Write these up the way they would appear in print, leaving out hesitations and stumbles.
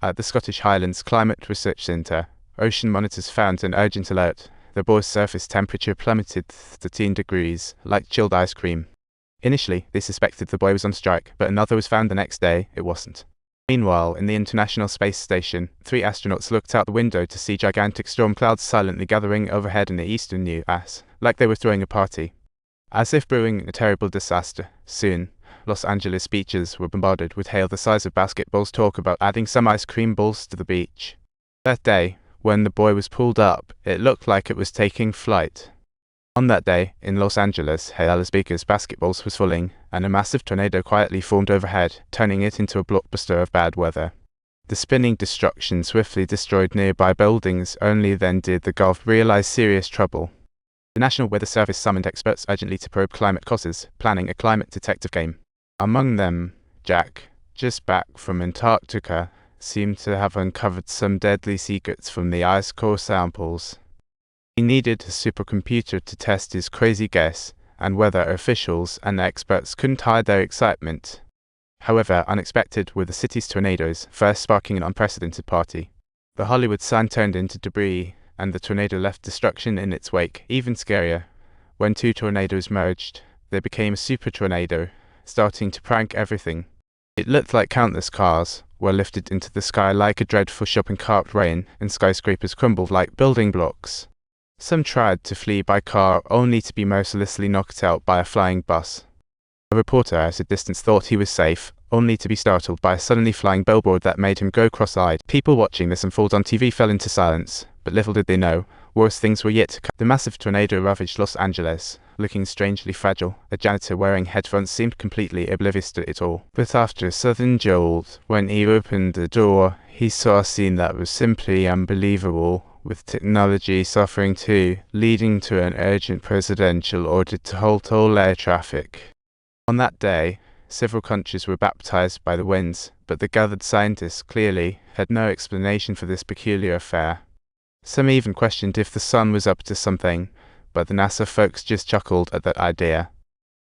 At the Scottish Highlands Climate Research Centre, ocean monitors found an urgent alert. The boy's surface temperature plummeted 13 degrees, like chilled ice cream. Initially, they suspected the boy was on strike, but another was found the next day. It wasn't. Meanwhile, in the International Space Station, 3 astronauts looked out the window to see gigantic storm clouds silently gathering overhead in the eastern U.S., like they were throwing a party. As if brewing a terrible disaster, soon, Los Angeles beaches were bombarded with hail the size of basketballs. Talk about adding some ice cream balls to the beach. That day, when the boy was pulled up, it looked like it was taking flight. On that day, in Los Angeles, hail as big as basketballs was falling, and a massive tornado quietly formed overhead, turning it into a blockbuster of bad weather. The spinning destruction swiftly destroyed nearby buildings. Only then did the Gulf realize serious trouble. The National Weather Service summoned experts urgently to probe climate causes, planning a climate detective game. Among them, Jack, just back from Antarctica, seemed to have uncovered some deadly secrets from the ice core samples. He needed a supercomputer to test his crazy guess, and weather officials and experts couldn't hide their excitement. However, unexpected were the city's tornadoes, first sparking an unprecedented party. The Hollywood sign turned into debris, and the tornado left destruction in its wake. Even scarier, when 2 tornadoes merged, they became a super tornado, starting to prank everything. It looked like countless cars were lifted into the sky like a dreadful shopping cart rain, and skyscrapers crumbled like building blocks. Some tried to flee by car, only to be mercilessly knocked out by a flying bus. A reporter at a distance thought he was safe, only to be startled by a suddenly flying billboard that made him go cross-eyed. People watching this unfold on TV fell into silence, but little did they know, worse things were yet to come. The massive tornado ravaged Los Angeles, looking strangely fragile. A janitor wearing headphones seemed completely oblivious to it all. But after a sudden jolt, when he opened the door, he saw a scene that was simply unbelievable. With technology suffering too, leading to an urgent presidential order to halt all air traffic. On that day, several countries were baptized by the winds, but the gathered scientists clearly had no explanation for this peculiar affair. Some even questioned if the sun was up to something, but the NASA folks just chuckled at that idea.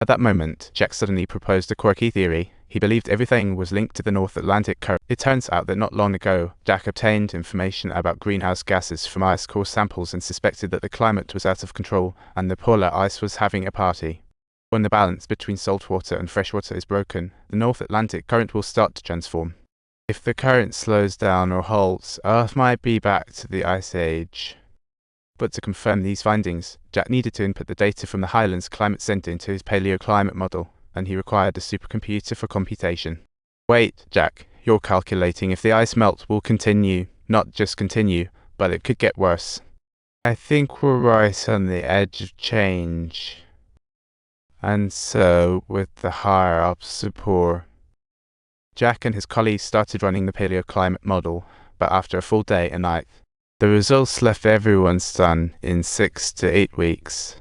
At that moment, Jack suddenly proposed a quirky theory. He believed everything was linked to the North Atlantic current. It turns out that not long ago, Jack obtained information about greenhouse gases from ice core samples and suspected that the climate was out of control and the polar ice was having a party. When the balance between saltwater and freshwater is broken, the North Atlantic current will start to transform. If the current slows down or halts, Earth might be back to the Ice Age. But to confirm these findings, Jack needed to input the data from the Highlands Climate Center into his paleoclimate model, and he required a supercomputer for computation. Wait, Jack, you're calculating if the ice melt will continue. Not just continue, but it could get worse. I think we're right on the edge of change. And so, with the higher-up support, Jack and his colleagues started running the paleoclimate model, but after a full day and night, the results left everyone stunned. In 6 to 8 weeks,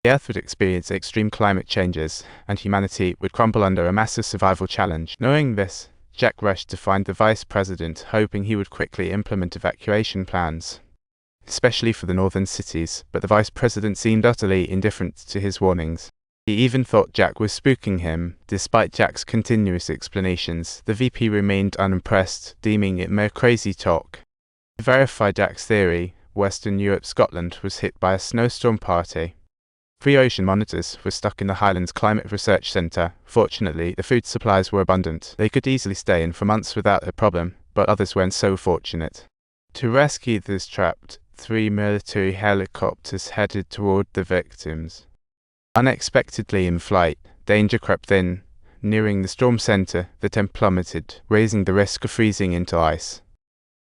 the Earth would experience extreme climate changes, and humanity would crumble under a massive survival challenge. Knowing this, Jack rushed to find the vice president, hoping he would quickly implement evacuation plans, especially for the northern cities, but the vice president seemed utterly indifferent to his warnings. He even thought Jack was spooking him. Despite Jack's continuous explanations, the VP remained unimpressed, deeming it mere crazy talk. To verify Jack's theory, Western Europe, Scotland was hit by a snowstorm party. 3 ocean monitors were stuck in the Highlands Climate Research Centre. Fortunately, the food supplies were abundant. They could easily stay in for months without a problem, but others weren't so fortunate. To rescue those trapped, 3 military helicopters headed toward the victims. Unexpectedly in flight, danger crept in. Nearing the storm center, the temp plummeted, raising the risk of freezing into ice.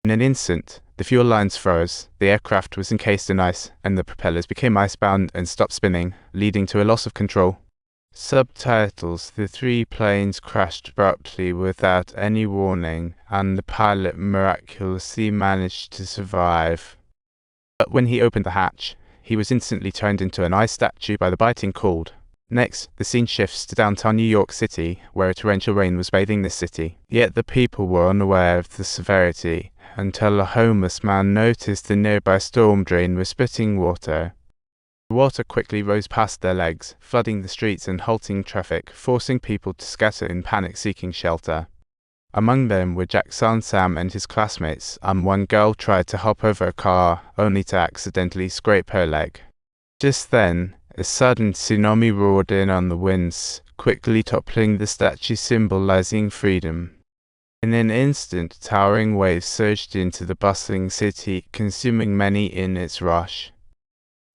In an instant, the fuel lines froze, the aircraft was encased in ice, and the propellers became icebound and stopped spinning, leading to a loss of control. Subtitles: the 3 planes crashed abruptly without any warning, and the pilot miraculously managed to survive. But when he opened the hatch, he was instantly turned into an ice statue by the biting cold. Next, the scene shifts to downtown New York City, where a torrential rain was bathing the city. Yet the people were unaware of the severity, until a homeless man noticed the nearby storm drain was spitting water. The water quickly rose past their legs, flooding the streets and halting traffic, forcing people to scatter in panic seeking shelter. Among them were Jack's son Sam and his classmates, and one girl tried to hop over a car only to accidentally scrape her leg. Just then, a sudden tsunami roared in on the winds, quickly toppling the statue symbolizing freedom. In an instant, towering waves surged into the bustling city, consuming many in its rush.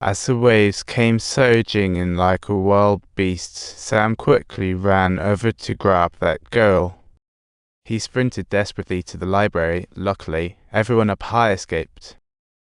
As the waves came surging in like a wild beast, Sam quickly ran over to grab that girl. He sprinted desperately to the library. Luckily, everyone up high escaped.